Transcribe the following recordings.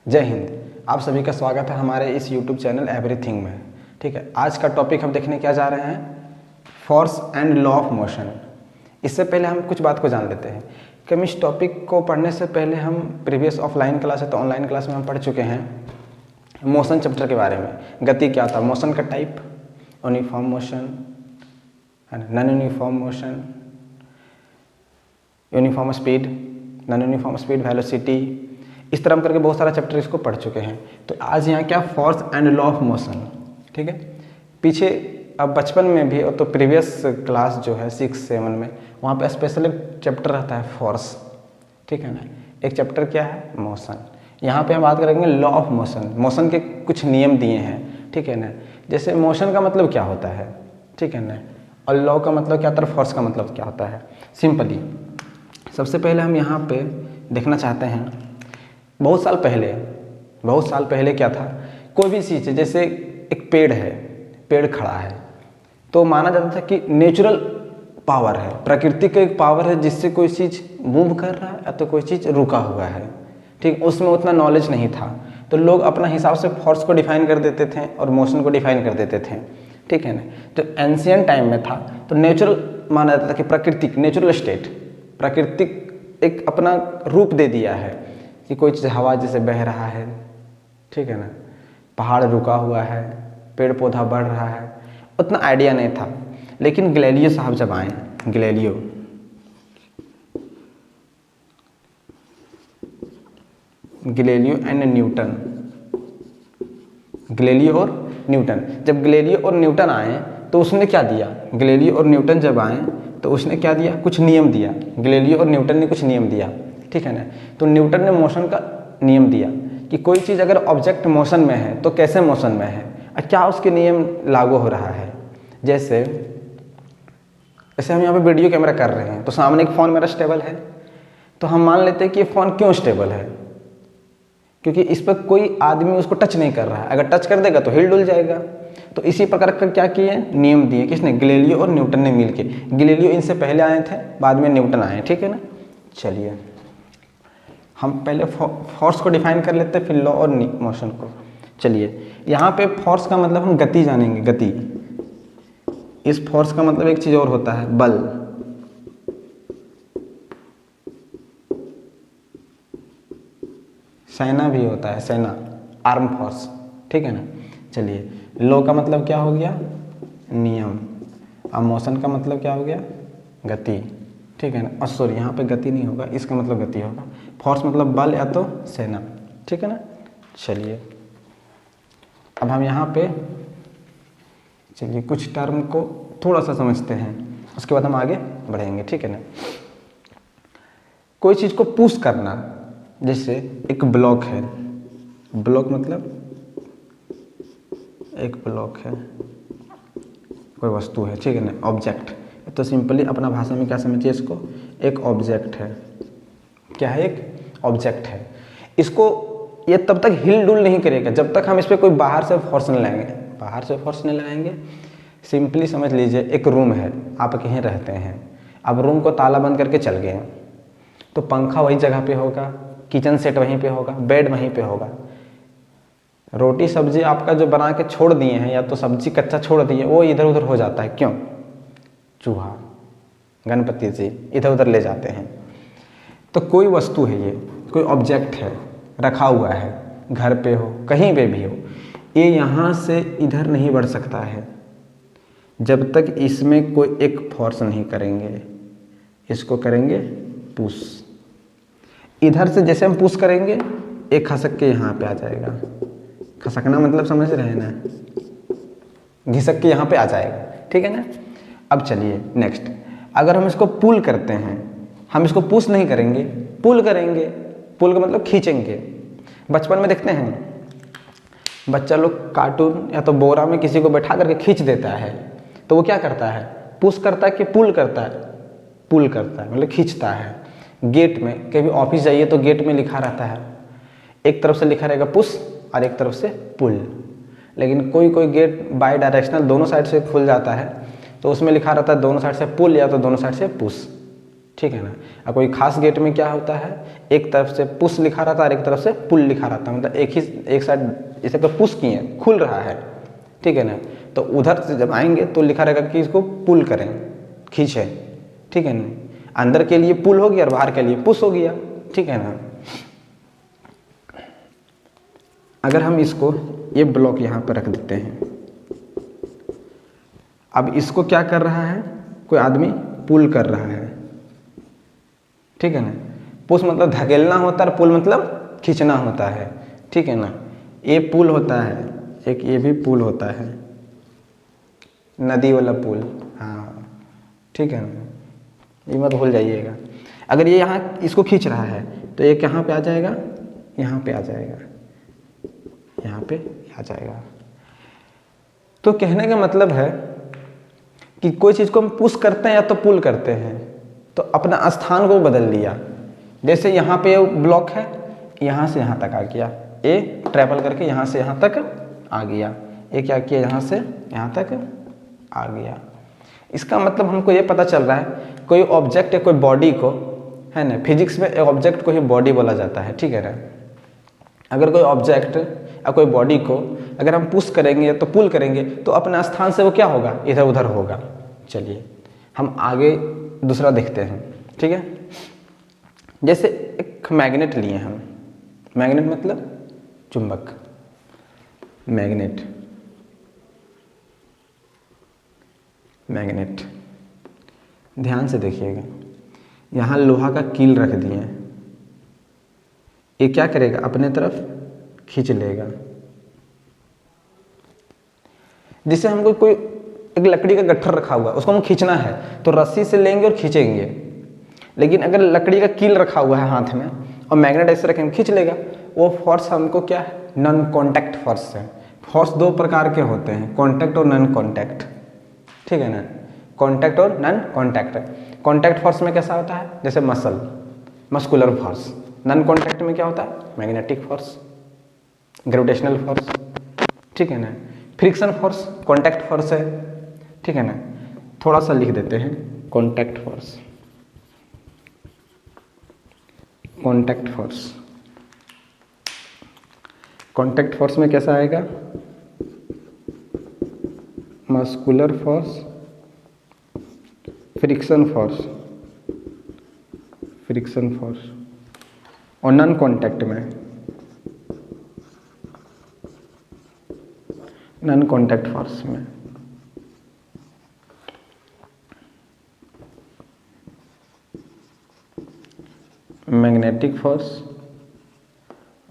जय हिंद। आप सभी का स्वागत है हमारे इस YouTube चैनल एवरीथिंग में। ठीक है, आज का टॉपिक हम देखने क्या जा रहे हैं, force and law of motion. इससे पहले हम कुछ बात को जान लेते हैं कि हम इस टॉपिक को पढ़ने से पहले हम प्रीवियस ऑफलाइन क्लास है तो ऑनलाइन क्लास में हम पढ़ चुके हैं मोशन चैप्टर के बारे में। गति क्या था, मोशन का type, uniform motion, non uniform motion, uniform speed, non uniform speed, velocity, इस तरह हम करके बहुत सारा चैप्टर इसको पढ़ चुके हैं। तो आज यहाँ क्या, force and law of motion. ठीक है, पीछे अब बचपन में भी और तो प्रीवियस क्लास जो है 6-7 में वहाँ पे स्पेशल एक चैप्टर रहता है फोर्स। ठीक है ना, एक चैप्टर क्या है, मोशन। यहाँ पे हम बात करेंगे लॉ ऑफ मोशन। मोशन के कुछ नियम दिए हैं। ठीक है ना, जैसे मोशन का मतलब क्या होता है, ठीक है ना, और लॉ का मतलब क्या होता है, फोर्स का मतलब क्या होता है। सिंपली सबसे पहले हम यहाँ पे देखना चाहते हैं बहुत साल पहले क्या था, कोई भी चीज़ है, जैसे एक पेड़ है, पेड़ खड़ा है तो माना जाता था कि नेचुरल पावर है, प्रकृति का एक पावर है जिससे कोई चीज़ मूव कर रहा है या तो कोई चीज़ रुका हुआ है। ठीक, उसमें उतना नॉलेज नहीं था तो लोग अपना हिसाब से फोर्स को डिफाइन कर देते थे और मोशन को डिफाइन कर देते थे। ठीक है ना, तो एंशियंट टाइम में था तो नेचुरल माना जाता था कि प्राकृतिक, नेचुरल स्टेट, प्राकृतिक एक अपना रूप दे दिया है कि कोई चीज़ हवा जैसे बह रहा है, ठीक है ना, पहाड़ रुका हुआ है, पेड़ पौधा बढ़ रहा है, उतना आइडिया नहीं था। लेकिन गैलीलियो साहब जब आए, गैलीलियो एंड न्यूटन, गैलीलियो और न्यूटन, जब गैलीलियो और न्यूटन आए तो उसने क्या दिया, गैलीलियो और न्यूटन जब आए तो उसने क्या दिया, कुछ नियम दिया। गैलीलियो और न्यूटन ने कुछ नियम दिया। ठीक है ना, तो न्यूटन ने मोशन का नियम दिया कि कोई चीज़ अगर ऑब्जेक्ट मोशन में है तो कैसे मोशन में है और क्या उसके नियम लागू हो रहा है। जैसे हम यहाँ पे वीडियो कैमरा कर रहे हैं तो सामने एक फ़ोन मेरा स्टेबल है, तो हम मान लेते हैं कि ये फ़ोन क्यों स्टेबल है, क्योंकि इस पर कोई आदमी उसको टच नहीं कर रहा है, अगर टच कर देगा तो हिल डुल जाएगा। तो इसी प्रकार का क्या किए, नियम दिए, किसने, गैलीलियो और न्यूटन ने मिलके। गैलीलियो इनसे पहले आए थे, बाद में न्यूटन आए। ठीक है ना, चलिए हम पहले फोर्स को डिफाइन कर लेते हैं, फिर लॉ और मोशन को। चलिए यहाँ पे फोर्स का मतलब हम गति जानेंगे, गति। इस फोर्स का मतलब एक चीज़ और होता है, बल। सेना भी होता है, सेना, आर्म फोर्स। ठीक है ना, चलिए लॉ का मतलब क्या हो गया, नियम। अब मोशन का मतलब क्या हो गया, गति। ठीक है ना, और सॉरी यहाँ पे गति नहीं होगा, इसका मतलब गति होगा। फोर्स मतलब बल या तो सेना। ठीक है ना, चलिए अब हम यहाँ पे चलिए कुछ टर्म को थोड़ा सा समझते हैं, उसके बाद हम आगे बढ़ेंगे। ठीक है ना, कोई चीज़ को पुश करना, जैसे एक ब्लॉक है, ब्लॉक मतलब एक ब्लॉक है, कोई वस्तु है, ठीक है ना, ऑब्जेक्ट। तो सिंपली अपना भाषा में क्या समझिए इसको, एक ऑब्जेक्ट है। क्या है, एक ऑब्जेक्ट है। इसको ये तब तक हिल डुल नहीं करेगा जब तक हम इस पर कोई बाहर से फोर्स नहीं लगाएंगे। बाहर से फोर्स नहीं लगाएंगे, सिंपली समझ लीजिए एक रूम है, आप कहीं रहते हैं, अब रूम को ताला बंद करके चल गए तो पंखा वही जगह पे होगा, किचन सेट वहीं पे होगा, बेड वहीं पे होगा। रोटी सब्जी आपका जो बना के छोड़ दिए हैं या तो सब्जी कच्चा छोड़ दिए, वो इधर उधर हो जाता है। क्यों, चूहा, गणपति जी इधर उधर ले जाते हैं। तो कोई वस्तु है, ये कोई ऑब्जेक्ट है, रखा हुआ है, घर पे हो कहीं पे भी हो, ये यहाँ से इधर नहीं बढ़ सकता है जब तक इसमें कोई एक फोर्स नहीं करेंगे। इसको करेंगे पुश। इधर से जैसे हम पुश करेंगे, एक खसक के यहाँ पे आ जाएगा। खसकना मतलब समझ रहे हैं ना, घिसक के यहाँ पे आ जाएगा। ठीक है ना, अब चलिए नेक्स्ट, अगर हम इसको पुल करते हैं, हम इसको पुश नहीं करेंगे, पुल करेंगे। पुल का मतलब खींचेंगे। बचपन में देखते हैं बच्चा लोग कार्टून या तो बोरा में किसी को बैठा करके खींच देता है, तो वो क्या करता है, पुश करता है कि पुल करता है, पुल करता है मतलब खींचता है। गेट में कभी ऑफिस जाइए तो गेट में लिखा रहता है, एक तरफ से लिखा रहेगा पुश और एक तरफ से पुल। लेकिन कोई कोई गेट बाई डायरेक्शनल दोनों साइड से खुल जाता है, तो उसमें लिखा रहता है दोनों साइड से पुल या तो दोनों साइड से पुश। ठीक है ना। और कोई खास गेट में क्या होता है, एक तरफ से पुश लिखा रहता है और एक तरफ से पुल लिखा रहता है, मतलब एक साइड जैसे कि पुश किए खुल रहा है, ठीक है ना, तो उधर से जब आएंगे तो लिखा रहेगा कि इसको पुल करें, खींचे, ठीक है ना। अंदर के लिए पुल हो गया और बाहर के लिए पुश हो गया, ठीक है ना। अगर हम इसको ये ब्लॉक यहाँ पर रख देते हैं, अब इसको क्या कर रहा है, कोई आदमी पुल कर रहा है, ठीक है ना। पुश मतलब धकेलना होता है और पुल मतलब खींचना होता है, ठीक है ना। ये पुल होता है, एक ये भी पुल होता है, नदी वाला पुल, हाँ ठीक है ना, ये मत भूल जाइएगा। अगर ये यहाँ इसको खींच रहा है तो ये कहाँ पे आ जाएगा, यहाँ पे आ जाएगा, यहाँ पे आ जाएगा। तो कहने का मतलब है कि कोई चीज़ को हम पुश करते हैं या तो पुल करते हैं तो अपना स्थान को बदल लिया। जैसे यहाँ पे ब्लॉक है, यहाँ से यहाँ तक आ गया, ये ट्रैवल करके यहाँ से यहाँ तक आ गया, ये क्या किया, यहाँ से यहाँ तक आ गया। इसका मतलब हमको ये पता चल रहा है कोई ऑब्जेक्ट या कोई बॉडी को, है ना, फिजिक्स में एक ऑब्जेक्ट को ही बॉडी बोला जाता है, ठीक है ना। अगर कोई ऑब्जेक्ट या कोई बॉडी को अगर हम पुश करेंगे तो पुल करेंगे तो अपने स्थान से वो क्या होगा, इधर उधर होगा। चलिए हम आगे दूसरा देखते हैं, ठीक है। जैसे एक मैग्नेट लिए हम, मैग्नेट मतलब चुंबक, मैग्नेट, मैग्नेट, ध्यान से देखिएगा, यहाँ लोहा का कील रख दिए हैं, ये क्या करेगा, अपने तरफ खींच लेगा। जिसे हमको कोई एक लकड़ी का गट्ठर रखा हुआ है उसको हम खींचना है तो रस्सी से लेंगे और खींचेंगे, लेकिन अगर लकड़ी का कील रखा हुआ है हाथ में और मैग्नेट ऐसे रखेंगे खींच लेगा। वो फोर्स हमको क्या है, नॉन कॉन्टैक्ट फोर्स है। फोर्स दो प्रकार के होते हैं, कॉन्टैक्ट और नॉन कॉन्टैक्ट, ठीक है ना, कॉन्टैक्ट और नॉन कॉन्टैक्ट। कॉन्टैक्ट फोर्स में कैसा होता है, जैसे muscle, muscular force. Non contact में क्या होता है, मैग्नेटिक फोर्स, ग्रेविटेशनल फोर्स, ठीक है ना। फ्रिक्शन फोर्स कॉन्टैक्ट फोर्स है, ठीक है ना। थोड़ा सा लिख देते हैं, contact force, contact force. Contact force में कैसा आएगा, muscular force, friction force, friction force. और नॉन कॉन्टैक्ट में, नॉन कॉन्टैक्ट फोर्स में मैग्नेटिक फोर्स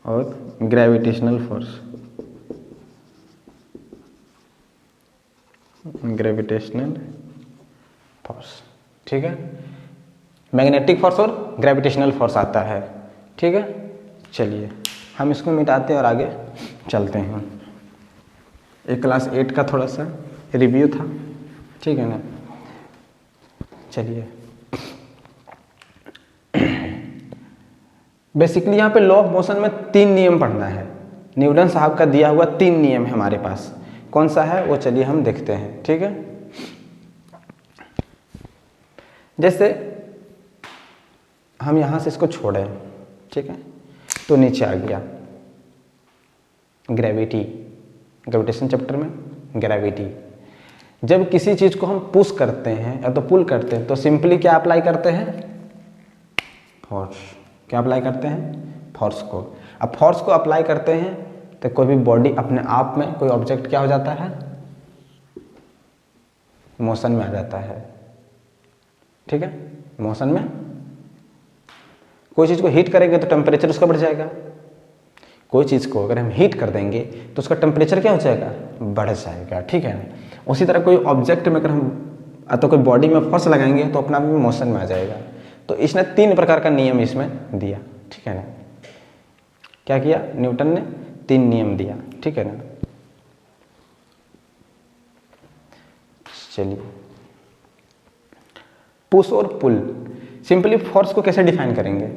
और ग्रेविटेशनल फोर्स, ग्रेविटेशनल फोर्स, ठीक है। मैग्नेटिक फोर्स और ग्रेविटेशनल फोर्स आता है, ठीक है। चलिए हम इसको मिटाते हैं और आगे चलते हैं। एक क्लास 8 का थोड़ा सा रिव्यू था, ठीक है ना। चलिए बेसिकली यहाँ पे लॉ ऑफ मोशन में 3 नियम पढ़ना है। न्यूटन साहब का दिया हुआ 3 नियम है हमारे पास, कौन सा है वो चलिए हम देखते हैं, ठीक है। जैसे हम यहाँ से इसको छोड़ें, ठीक है, तो नीचे आ गया ग्रेविटी, ग्रेविटेशन चैप्टर में ग्रेविटी। जब किसी चीज़ को हम पुश करते हैं या तो पुल करते हैं तो सिंपली क्या अप्लाई करते हैं, फोर्स। क्या अप्लाई करते हैं, फोर्स को। अब फोर्स को अप्लाई करते हैं तो कोई भी बॉडी अपने आप में, कोई ऑब्जेक्ट क्या हो जाता है, मोशन में आ जाता है, ठीक है। मोशन में कोई चीज़ को हीट करेंगे तो टेम्परेचर उसका बढ़ जाएगा, कोई चीज़ को अगर हम हीट कर देंगे तो उसका टेम्परेचर क्या हो जाएगा, बढ़ जाएगा, ठीक है। उसी तरह कोई ऑब्जेक्ट में अगर हम तो कोई बॉडी में फोर्स लगाएंगे तो अपना भी मोशन में आ जाएगा। तो इसने 3 प्रकार का नियम इसमें दिया, ठीक है ना। क्या किया न्यूटन ने, 3 नियम दिया, ठीक है ना। चलिए पुश और पुल, सिंपली फोर्स को कैसे डिफाइन करेंगे,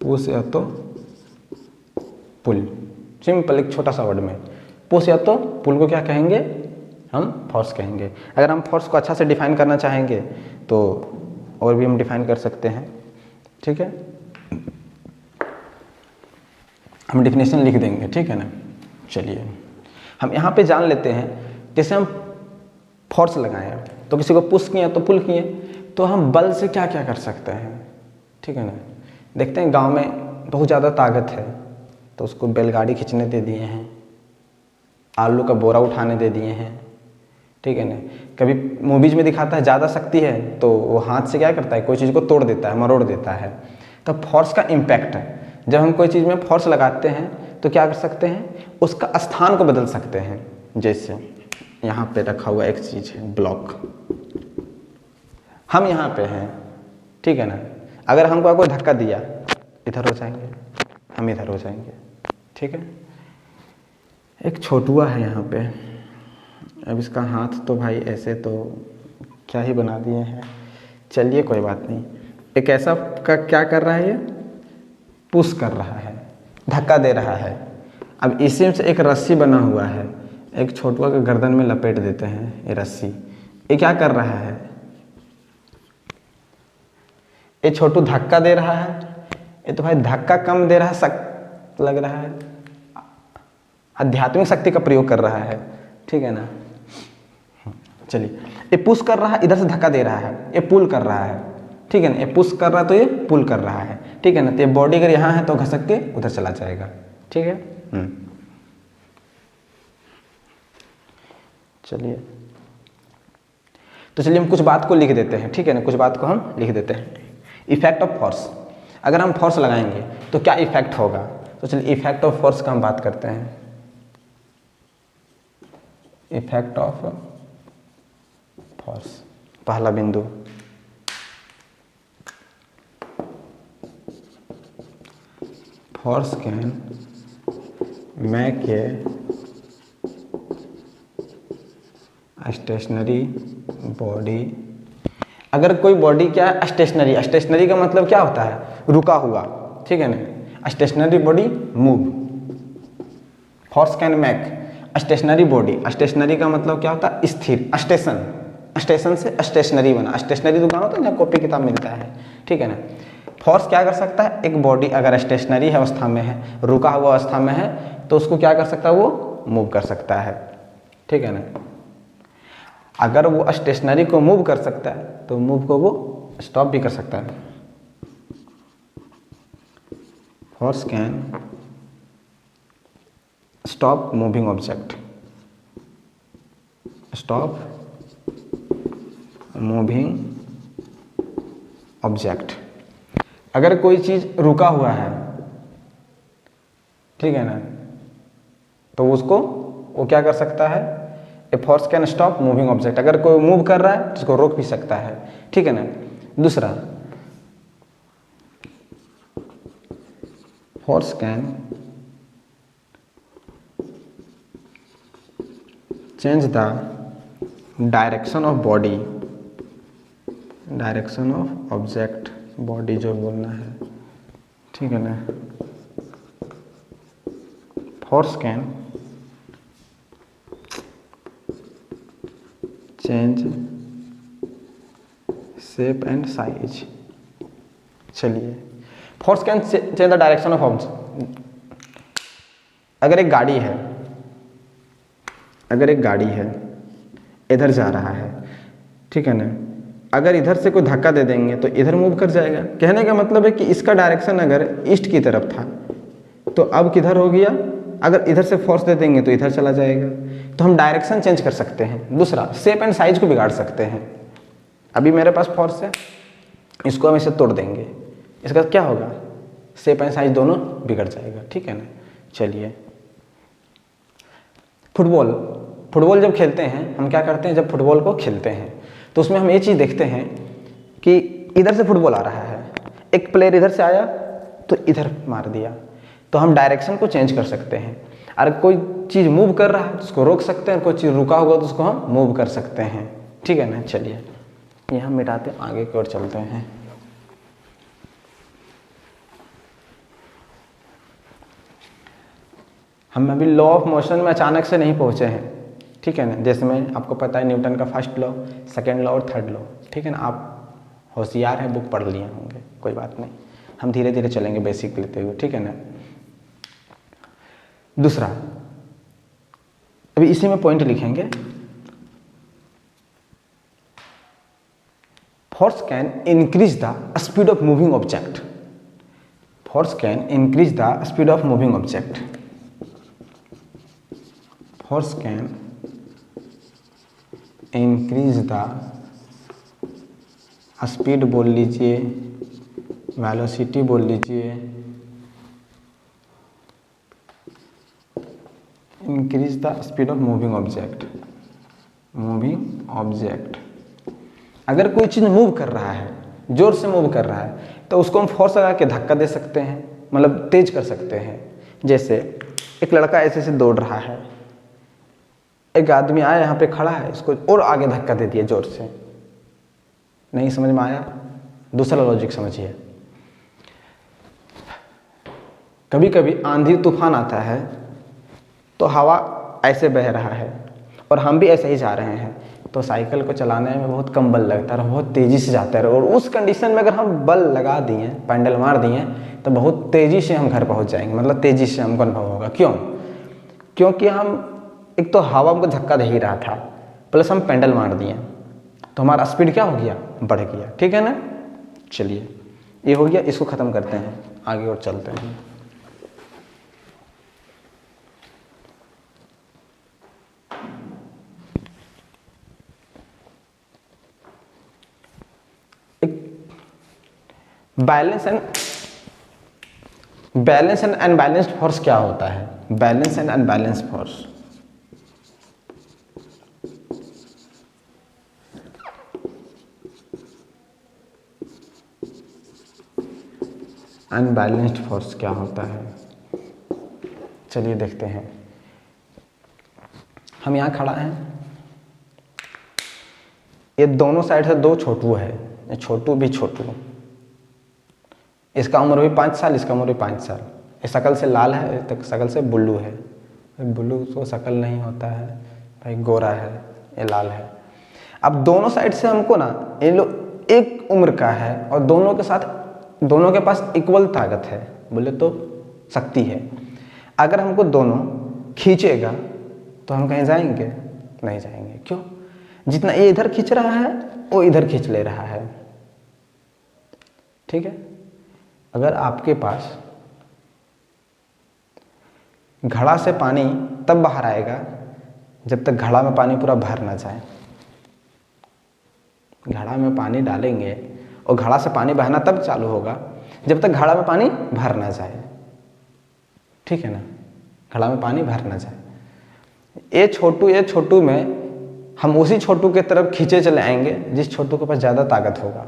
पुश या तो पुल, सिंपल एक छोटा सा वर्ड में। पुश या तो पुल को क्या कहेंगे, हम फोर्स कहेंगे। अगर हम फोर्स को अच्छा से डिफाइन करना चाहेंगे तो और भी हम डिफाइन कर सकते हैं, ठीक है, हम डिफिनेशन लिख देंगे, ठीक है ना। चलिए हम यहाँ पे जान लेते हैं, जैसे हम फोर्स लगाएं तो किसी को पुश किए तो पुल किए, तो हम बल से क्या क्या कर सकते हैं, ठीक है ना। देखते हैं गांव में बहुत ज़्यादा ताकत है तो उसको बैलगाड़ी खींचने दे दिए हैं, आलू का बोरा उठाने दे दिए हैं, ठीक है ना। कभी मूवीज में दिखाता है ज़्यादा शक्ति है तो वो हाथ से क्या करता है, कोई चीज़ को तोड़ देता है, मरोड़ देता है। तो फोर्स का इम्पैक्ट है, जब हम कोई चीज़ में फोर्स लगाते हैं तो क्या कर सकते हैं, उसका स्थान को बदल सकते हैं। जैसे यहाँ पे रखा हुआ एक चीज़ है ब्लॉक, हम यहाँ पे हैं, ठीक है ना। अगर हमको कोई धक्का दिया इधर हो जाएंगे, हम इधर हो जाएंगे, ठीक है। एक छोटुआ है यहाँ पे, अब इसका हाथ तो भाई ऐसे तो क्या ही बना दिए हैं, चलिए कोई बात नहीं। एक ऐसा का क्या कर रहा है, ये पुश कर रहा है, धक्का दे रहा है। अब इसी से एक रस्सी बना हुआ है, एक छोटुआ के गर्दन में लपेट देते हैं ये रस्सी, ये क्या कर रहा है, ये छोटू धक्का दे रहा है, ये तो भाई धक्का कम दे रहा है, सख्त लग रहा है, आध्यात्मिक शक्ति का प्रयोग कर रहा है, ठीक है ना। चलिए ये पुश कर रहा है, इधर से धक्का दे रहा है, ये पुल कर रहा है, ठीक है ना। ये पुश कर रहा है तो ये पुल कर रहा है, ठीक है ना। तो ये बॉडी अगर यहाँ है तो घसक के उधर चला जाएगा, ठीक है। चलिए तो चलिए हम कुछ बात को लिख देते हैं, ठीक है ना, कुछ बात को हम लिख देते हैं। इफेक्ट ऑफ फोर्स, अगर हम फोर्स लगाएंगे तो क्या इफेक्ट होगा, तो चलिए इफेक्ट ऑफ फोर्स का हम बात करते हैं। इफेक्ट ऑफ फोर्स, पहला बिंदु, force can make a stationary body. अगर कोई बॉडी क्या है, स्टेशनरी, स्टेशनरी का मतलब क्या होता है, रुका हुआ, ठीक है ना। Stationary body move, force can make stationary body, stationary का मतलब क्या होता है, स्थिर, स्टेशन, स्टेशन से स्टेशनरी बना, स्टेशनरी दुकान होता है जहाँ कॉपी किताब मिलता है, ठीक है ना। फोर्स क्या कर सकता है, एक बॉडी अगर स्टेशनरी है अवस्था में है, रुका हुआ अवस्था में है, तो उसको क्या कर सकता है, वो मूव कर सकता है, ठीक है ना। अगर वो स्टेशनरी को मूव कर सकता है तो मूव को वो स्टॉप भी कर सकता है। Force can stop moving object, stop moving object. अगर कोई चीज रुका हुआ है, ठीक है ना, तो उसको वो क्या कर सकता है, a force can stop moving object. अगर कोई मूव कर रहा है तो उसको रोक भी सकता है, ठीक है ना। दूसरा, force can change the direction of body, direction of object, body जो बोलना है, ठीक है ना। Force can change shape and size. चलिए force can change the direction of object. अगर एक गाड़ी है, अगर एक गाड़ी है इधर जा रहा है, ठीक है ना, अगर इधर से कोई धक्का दे देंगे तो इधर मूव कर जाएगा। कहने का मतलब है कि इसका डायरेक्शन अगर ईस्ट की तरफ था तो अब किधर हो गया, अगर इधर से फोर्स दे देंगे तो इधर चला जाएगा। तो हम डायरेक्शन चेंज कर सकते हैं। दूसरा, शेप एंड साइज को बिगाड़ सकते हैं। अभी मेरे पास फोर्स है, इसको हम इसे तोड़ देंगे, इसका क्या होगा, शेप एंड साइज दोनों बिगड़ जाएगा, ठीक है ना। चलिए फुटबॉल, फुटबॉल जब खेलते हैं हम क्या करते हैं, जब फुटबॉल को खेलते हैं तो उसमें हम ये चीज़ देखते हैं कि इधर से फुटबॉल आ रहा है, एक प्लेयर इधर से आया तो इधर मार दिया, तो हम डायरेक्शन को चेंज कर सकते हैं। अगर कोई चीज़ मूव कर रहा है तो उसको रोक सकते हैं, कोई चीज़ रुका हुआ तो उसको हम मूव कर सकते हैं, ठीक है ना। चलिए ये हम मिटाते हैं, आगे की ओर चलते हैं। हम अभी लॉ ऑफ मोशन में अचानक से नहीं पहुंचे हैं, ठीक है ना। जैसे मैं आपको पता है न्यूटन का फर्स्ट लॉ, सेकेंड लॉ और थर्ड लॉ, ठीक है ना। आप होशियार हैं, बुक पढ़ लिए होंगे, कोई बात नहीं, हम धीरे धीरे चलेंगे बेसिक लेते हुए, ठीक है ना। दूसरा, अभी इसी में पॉइंट लिखेंगे, force can increase the speed of moving object, force can increase the speed of moving object, force can increase the speed बोल लीजिए, वेलोसिटी बोल लीजिए, increase the speed of moving object, moving object. अगर कोई चीज़ move कर रहा है, जोर से मूव कर रहा है, तो उसको हम फोर्स लगा के धक्का दे सकते हैं, मतलब तेज कर सकते हैं। जैसे एक लड़का ऐसे से दौड़ रहा है, एक आदमी आया यहाँ पे खड़ा है, इसको और आगे धक्का दे दिया जोर से। नहीं समझ में आया? दूसरा लॉजिक समझिए। कभी कभी आंधी तूफान आता है तो हवा ऐसे बह रहा है और हम भी ऐसे ही जा रहे हैं, तो साइकिल को चलाने में बहुत कम बल लगता है और बहुत तेज़ी से जाता है। और उस कंडीशन में अगर हम बल लगा दिए, पैडल मार दिए, तो बहुत तेज़ी से हम घर पहुंच जाएंगे, मतलब तेज़ी से हमको अनुभव होगा। क्यों? क्योंकि हम एक तो हवा हमको धक्का दे ही रहा था, प्लस हम पैडल मार दिए, तो हमारा स्पीड क्या हो गया? बढ़ गया, ठीक है ना। चलिए, ये हो गया, इसको ख़त्म करते हैं, आगे और चलते हैं। बैलेंस एंड अनबैलेंस्ड फोर्स क्या होता है? Balance and unbalanced force, unbalanced force क्या होता है? चलिए देखते हैं। हम यहाँ खड़ा हैं, ये दोनों साइड से दो छोटू है, ये छोटू भी छोटू, इसका उम्र भी 5 साल, इसका उम्र भी 5 साल। ये शकल से लाल है, तक शकल से ब्लू है। ब्लू तो शकल नहीं होता है भाई, गोरा है, ये लाल है। अब दोनों साइड से हमको ना, ये लोग एक उम्र का है और दोनों के साथ, दोनों के पास इक्वल ताकत है, बोले तो शक्ति है। अगर हमको दोनों खींचेगा तो हम कहीं जाएंगे? नहीं जाएंगे। क्यों? जितना ये इधर खींच रहा है वो इधर खींच ले रहा है, ठीक है। अगर आपके पास घड़ा से पानी तब बाहर आएगा जब तक घड़ा में पानी पूरा भर ना जाए। घड़ा में पानी डालेंगे और घड़ा से पानी बहना तब चालू होगा जब तक घड़ा में पानी भर ना जाए, ठीक है ना। घड़ा में पानी भर ना जाए। ये छोटू में हम उसी छोटू के तरफ खींचे चले आएंगे जिस छोटू के पास ज़्यादा ताकत होगा,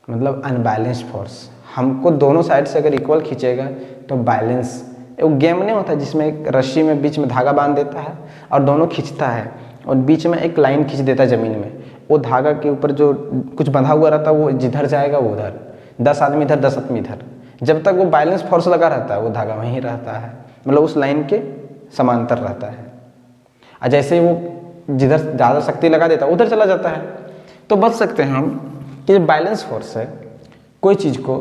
मतलब अनबैलेंस्ड फोर्स। हमको दोनों साइड से अगर इक्वल खींचेगा तो बैलेंस। एक गेम नहीं होता जिसमें एक रस्सी में बीच में धागा बांध देता है और दोनों खींचता है और बीच में एक लाइन खींच देता है ज़मीन में, वो धागा के ऊपर जो कुछ बंधा हुआ रहता है वो जिधर जाएगा वो उधर, 10 आदमी इधर 10 आदमी इधर, जब तक वो बैलेंस फोर्स लगा रहता है वो धागा वहीं रहता है, मतलब उस लाइन के समांतर रहता है। और जैसे ही वो जिधर ज़्यादा शक्ति लगा देता है उधर चला जाता है। तो बच सकते हैं हम कि बैलेंस फोर्स है, कोई चीज़ को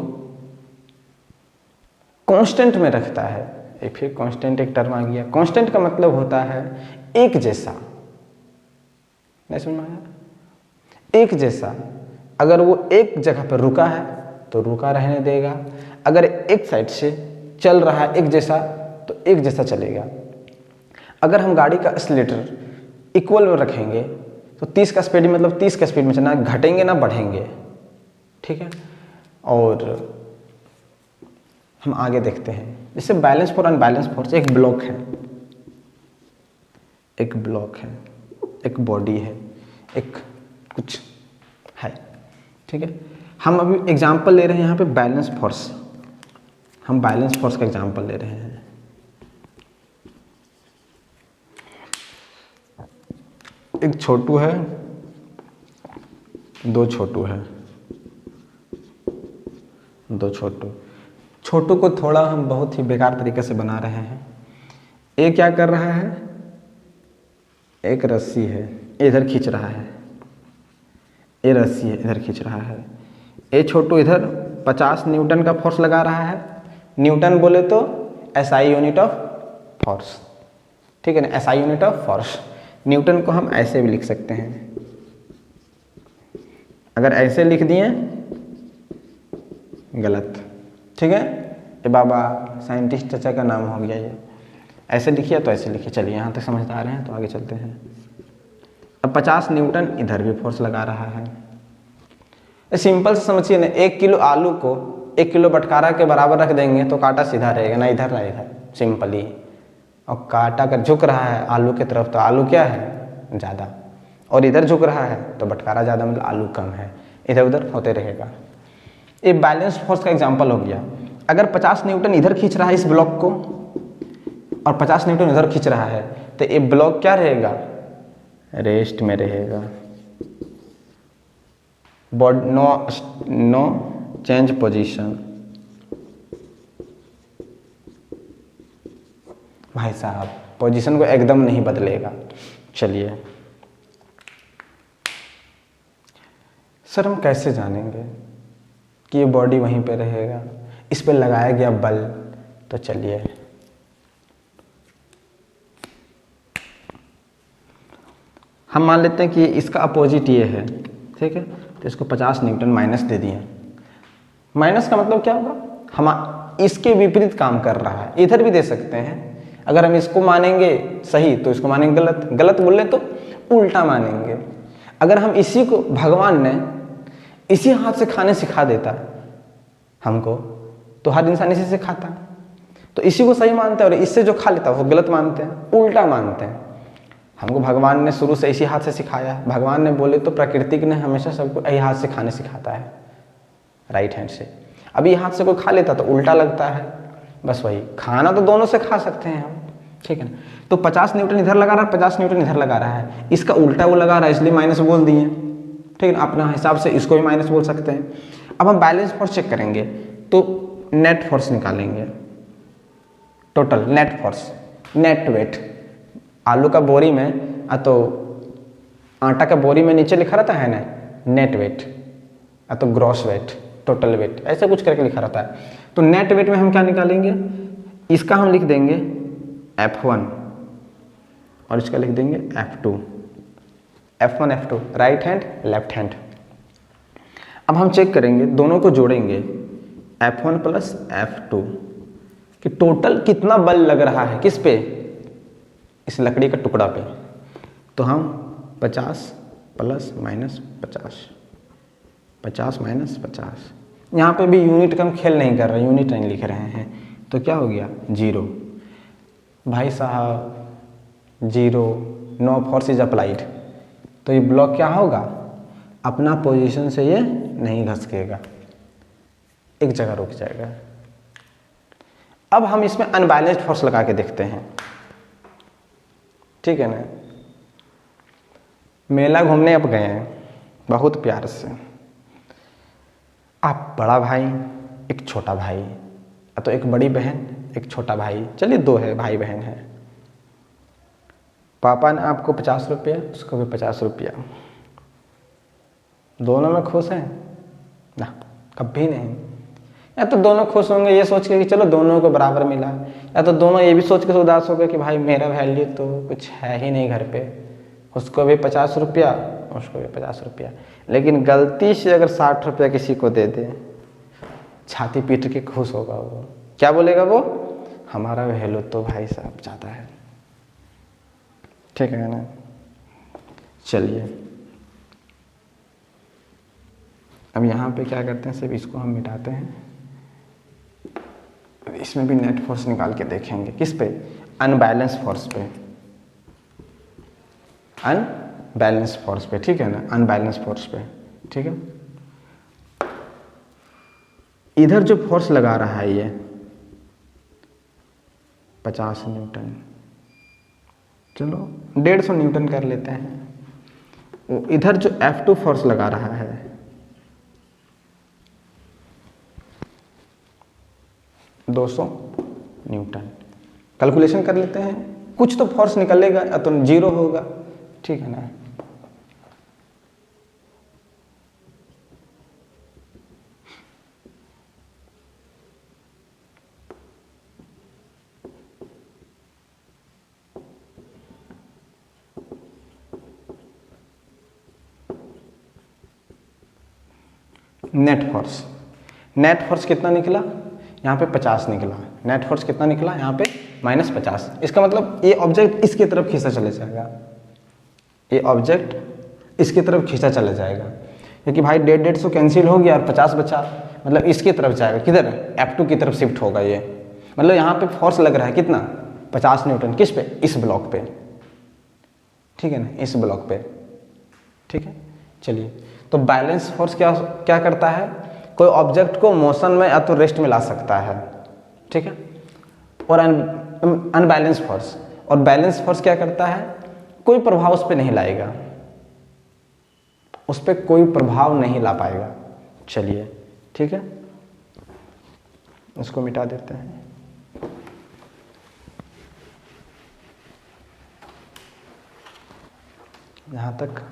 कांस्टेंट में रखता है। एक फिर कांस्टेंट एक टर्म आ गया। कांस्टेंट का मतलब होता है एक जैसा, नहीं समझ में आया? एक जैसा। अगर वो एक जगह पर रुका है तो रुका रहने देगा, अगर एक साइड से चल रहा है एक जैसा तो एक जैसा चलेगा। अगर हम गाड़ी का एक्सीलरेटर इक्वल में रखेंगे तो 30 का स्पीड मतलब 30 का स्पीड में चलना, घटेंगे ना बढ़ेंगे, ठीक है। और हम आगे देखते हैं, जैसे बैलेंस फोर्स अनबैलेंस फोर्स। एक ब्लॉक है, एक ब्लॉक है, एक बॉडी है, एक कुछ है, ठीक है। हम अभी एग्जांपल ले रहे हैं यहाँ पे बैलेंस फोर्स, हम बैलेंस फोर्स का एग्जांपल ले रहे हैं। एक छोटू है, दो छोटू है, दो छोटू को थोड़ा हम बहुत ही बेकार तरीके से बना रहे हैं। ये क्या कर रहा है? एक रस्सी है, इधर खींच रहा है, ये रस्सी है इधर खींच रहा है, ये छोटू इधर 50 न्यूटन का फोर्स लगा रहा है। न्यूटन बोले तो एसआई यूनिट ऑफ फोर्स, ठीक है ना, SI unit of force. Newton को हम ऐसे भी लिख सकते हैं, अगर ऐसे लिख दिए गलत, ठीक है, ये बाबा साइंटिस्ट चाचा का नाम हो गया ये। ऐसे लिखिए तो ऐसे लिखिए। चलिए यहाँ तक समझदार हैं तो आगे चलते हैं। अब 50 न्यूटन इधर भी फोर्स लगा रहा है। सिंपल से समझिए ना, 1 किलो आलू को 1 किलो बटकारा के बराबर रख देंगे तो कांटा सीधा रहेगा, ना इधर ना इधर, सिंपली। और कांटा अगर झुक रहा है आलू की तरफ तो आलू क्या है, ज़्यादा, और इधर झुक रहा है तो बटकारा ज़्यादा, मतलब आलू कम है, इधर उधर होते रहेगा। ये बैलेंस फोर्स का एग्जाम्पल हो गया। अगर 50 न्यूटन इधर खींच रहा है इस ब्लॉक को और 50 न्यूटन इधर खींच रहा है तो ये ब्लॉक क्या रहेगा, रेस्ट में रहेगा। Body no change position. भाई साहब पोजीशन को एकदम नहीं बदलेगा। चलिए सर हम कैसे जानेंगे कि ये बॉडी वहीं पे रहेगा, इस पे लगाया गया बल? तो चलिए हम मान लेते हैं कि इसका अपोजिट ये है, ठीक है, तो इसको 50 न्यूटन माइनस दे दिए। माइनस का मतलब क्या होगा, हम इसके विपरीत काम कर रहा है। इधर भी दे सकते हैं, अगर हम इसको मानेंगे सही तो इसको मानेंगे गलत, गलत बोले तो उल्टा मानेंगे। अगर हम इसी को भगवान ने इसी हाथ से खाने सिखा देता हमको तो हर इंसान इसी से खाता, तो इसी को सही मानते हैं और इससे जो खा लेता है वो गलत मानते हैं, उल्टा मानते हैं। हमको भगवान ने शुरू से इसी हाथ से सिखाया। भगवान ने बोले तो प्रकृति ने हमेशा सबको यही हाथ से खाने सिखाता है, राइट हैंड से। अब ये हाथ से कोई खा लेता तो उल्टा लगता है, बस वही। खाना तो दोनों से खा सकते हैं हम, ठीक है ना। तो 50 न्यूटन इधर लगा रहा है, 50 न्यूटन इधर लगा रहा है, इसका उल्टा वो लगा रहा है इसलिए माइनस बोल दिए, ठीक है ना। अपना हिसाब से इसको भी माइनस बोल सकते हैं। अब हम बैलेंस फोर्स चेक करेंगे तो नेट फोर्स निकालेंगे, total net force, net weight. आलू का बोरी में तो आटा का बोरी में नीचे लिखा रहता है ना नेट वेट, तो ग्रॉस वेट, टोटल वेट, ऐसे कुछ करके लिखा रहता है। तो नेट वेट में हम क्या निकालेंगे, इसका हम लिख देंगे F1 और इसका लिख देंगे F2, F1 F2, right hand left hand. अब हम चेक करेंगे, दोनों को जोड़ेंगे F1 प्लस F2 कि टोटल कितना बल लग रहा है, किस पे, इस लकड़ी का टुकड़ा पे। तो हम 50 प्लस माइनस 50, 50 माइनस 50, यहाँ पे भी यूनिट का हम खेल नहीं कर रहे, यूनिट नहीं लिख रहे हैं, तो क्या हो गया 0। भाई साहब 0, नो फोर्स इज अप्लाइड, तो ये ब्लॉक क्या होगा, अपना पोजीशन से ये नहीं घसकेगा, एक जगह रुक जाएगा। अब हम इसमें अनबैलेंस्ड फोर्स लगा के देखते हैं, ठीक है ना। मेला घूमने अब गए हैं बहुत प्यार से, आप बड़ा भाई, एक छोटा भाई, तो एक बड़ी बहन एक छोटा भाई, चलिए 2 है, भाई बहन है। पापा ने आपको 50 रुपया, उसको भी 50 रुपया, दोनों में खुश हैं ना, कभी नहीं। या तो दोनों खुश होंगे ये सोच के कि चलो दोनों को बराबर मिला, या तो दोनों ये भी सोच के उदास हो गए कि भाई मेरा वैल्यू तो कुछ है ही नहीं घर पे, उसको भी 50 रुपया, उसको भी 50 रुपया। लेकिन गलती से अगर 60 रुपया किसी को दे दे, छाती पीट के खुश होगा वो, क्या बोलेगा वो, हमारा वैल्यू तो भाई साहब ज़्यादा है, ठीक है ना। चलिए अब यहाँ पे क्या करते हैं, सिर्फ इसको हम मिटाते हैं, इसमें भी नेट फोर्स निकाल के देखेंगे, किस पे, अनबैलेंस फोर्स पे, अनबैलेंस फोर्स पे, ठीक है ना, अनबैलेंस फोर्स पे, ठीक है। इधर जो फोर्स लगा रहा है ये 50 न्यूटन, चलो 150 न्यूटन कर लेते हैं। वो इधर जो F2 फोर्स लगा रहा है 200 न्यूटन, कैलकुलेशन कर लेते हैं, कुछ तो फोर्स निकलेगा, या तो 0 होगा ठीक है ना। नेट फोर्स, नेट फोर्स कितना निकला, यहाँ पे 50 निकला। नेट फोर्स कितना निकला, यहाँ पे -50। इसका मतलब ये ऑब्जेक्ट इसकी तरफ खींचा चले जाएगा, ये ऑब्जेक्ट इसकी तरफ खींचा चला जाएगा, क्योंकि भाई 150 कैंसिल हो गया और 50 बचा, मतलब इसकी तरफ जाएगा। किधर, F2 की तरफ शिफ्ट होगा ये। मतलब यहाँ पे फोर्स लग रहा है कितना, 50 न्यूटन। किस पे, इस ब्लॉक पे, ठीक है ना, इस ब्लॉक पे, ठीक है। चलिए, तो बैलेंस फोर्स क्या क्या करता है, कोई ऑब्जेक्ट को मोशन में या तो रेस्ट में ला सकता है, ठीक है। और अनबैलेंस फोर्स, और बैलेंस फोर्स क्या करता है, कोई प्रभाव उस पर नहीं लाएगा, उस पर कोई प्रभाव नहीं ला पाएगा। चलिए, ठीक है, उसको मिटा देते हैं। यहाँ तक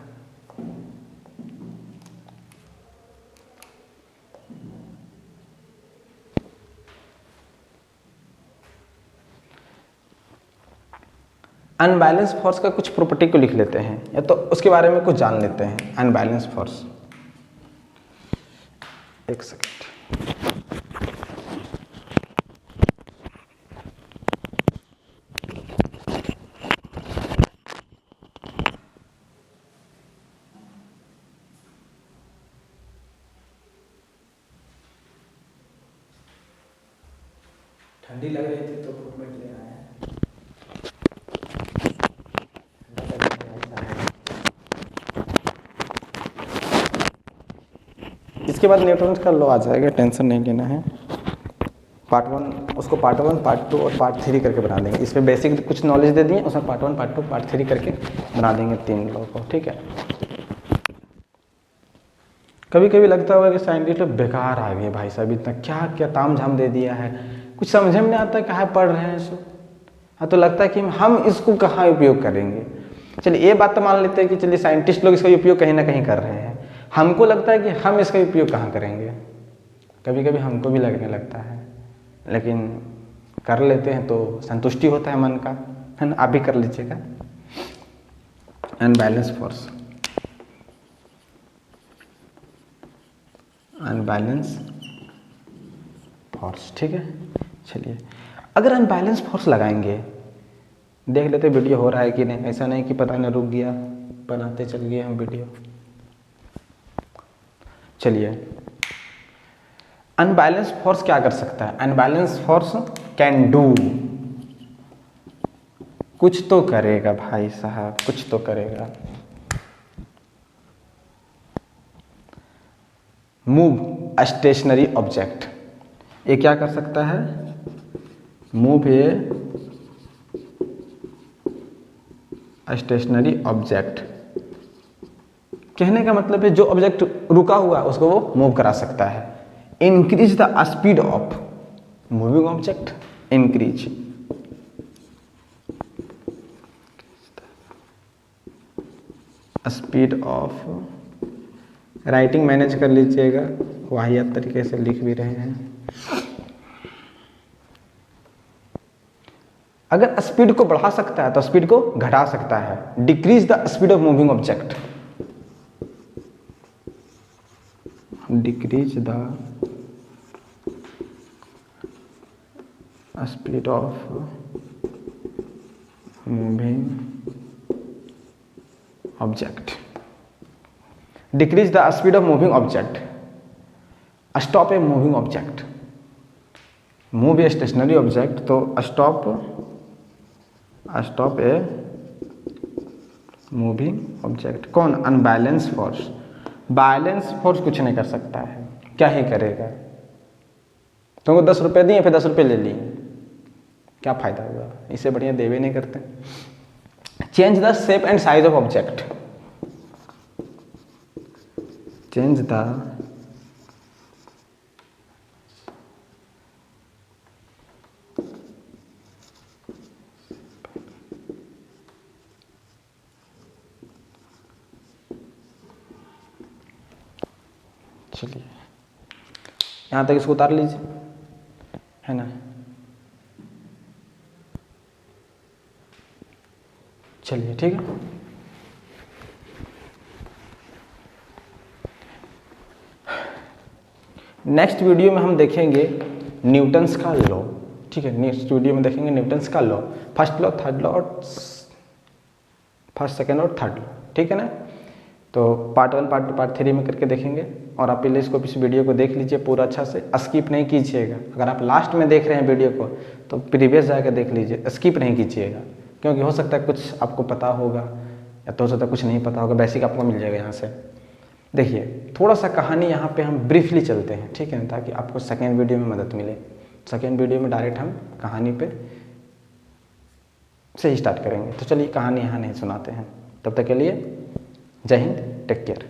अनबैलेंस फोर्स का कुछ प्रॉपर्टी को लिख लेते हैं, या तो उसके बारे में कुछ जान लेते हैं। अनबैलेंस फोर्स, एक सेकेंड, ठंडी लग रही थी तो फुटमेट ले आए। इसके बाद न्यूटन का लॉ आ जाएगा, टेंशन नहीं लेना है। पार्ट 1, उसको पार्ट 1, पार्ट 2 और पार्ट 3 करके बना देंगे। इस पर बेसिक कुछ नॉलेज दे दिए, उसमें पार्ट 1, पार्ट 2, पार्ट 3 करके बना देंगे 3 लॉ को, ठीक है। कभी कभी लगता होगा कि साइंटिस्ट लोग बेकार आ गए भाई साहब, इतना क्या क्या ताम झाम दे दिया है, कुछ समझ में नहीं आता कहाँ पढ़ रहे हैं इसको। हाँ, तो लगता है कि हम इसको कहाँ उपयोग करेंगे। चलिए, ये बात तो मान लेते हैं कि चलिए साइंटिस्ट लोग इसका उपयोग कहीं ना कहीं कर रहे हैं, हमको लगता है कि हम इसका उपयोग कहाँ करेंगे। कभी कभी हमको भी लगने लगता है, लेकिन कर लेते हैं तो संतुष्टि होता है मन का, है ना। आप भी कर लीजिएगा। अनबैलेंस फोर्स, अनबैलेंस फोर्स, ठीक है। चलिए, अगर अनबैलेंस फोर्स लगाएंगे, देख लेते वीडियो हो रहा है कि नहीं। ऐसा नहीं कि पता नहीं रुक गया, बनाते चल गए हम वीडियो। चलिए, अनबैलेंस फोर्स क्या कर सकता है, अनबैलेंस फोर्स कैन डू, कुछ तो करेगा भाई साहब, कुछ तो करेगा। मूव अ स्टेशनरी ऑब्जेक्ट, ये क्या कर सकता है, मूव ए स्टेशनरी ऑब्जेक्ट। कहने का मतलब है जो ऑब्जेक्ट रुका हुआ है उसको वो मूव करा सकता है। Increase the speed of moving object, increase speed of, writing manage कर लीजिएगा, वाहियात तरीके से लिख भी रहे हैं। अगर स्पीड को बढ़ा सकता है तो स्पीड को घटा सकता है। Decrease the speed of moving object, decrease the speed of moving object, decrease the speed of moving object, stop a moving object, move a stationary object, तो स्टॉप ए मूविंग ऑब्जेक्ट। कौन, unbalance force. Balance force कुछ नहीं कर सकता है, क्या ही करेगा। तुमको 10 रुपये दिए, फिर 10 रुपये ले लिए, क्या फायदा हुआ, इससे बढ़िया देवे नहीं करते। Change the shape and size of object, change the चलिए यहाँ तक इसको उतार लीजिए, है ना। चलिए ठीक है। नेक्स्ट वीडियो में हम देखेंगे न्यूटन्स का लॉ, ठीक है। नेक्स्ट वीडियो में देखेंगे न्यूटन्स का law, first law, third law और फर्स्ट, सेकेंड और थर्ड लॉ, ठीक है ना। तो पार्ट 1, पार्ट 2, पार्ट 3 में करके देखेंगे। और आप पहले इसको इस वीडियो को देख लीजिए पूरा अच्छा से, स्किप नहीं कीजिएगा। अगर आप लास्ट में देख रहे हैं वीडियो को तो प्रीवियस जाकर देख लीजिए, स्किप नहीं कीजिएगा, क्योंकि हो सकता है कुछ आपको पता होगा या तो हो सकता है कुछ नहीं पता होगा, बेसिक आपको मिल जाएगा यहाँ से। देखिए थोड़ा सा कहानी यहाँ पे हम ब्रीफली चलते हैं, ठीक है, ताकि आपको सेकेंड वीडियो में मदद मिले। सेकेंड वीडियो में डायरेक्ट हम कहानी पे से ही स्टार्ट करेंगे। तो चलिए कहानी यहाँ नहीं सुनाते हैं, तब तक के लिए जय हिंद, टेक केयर।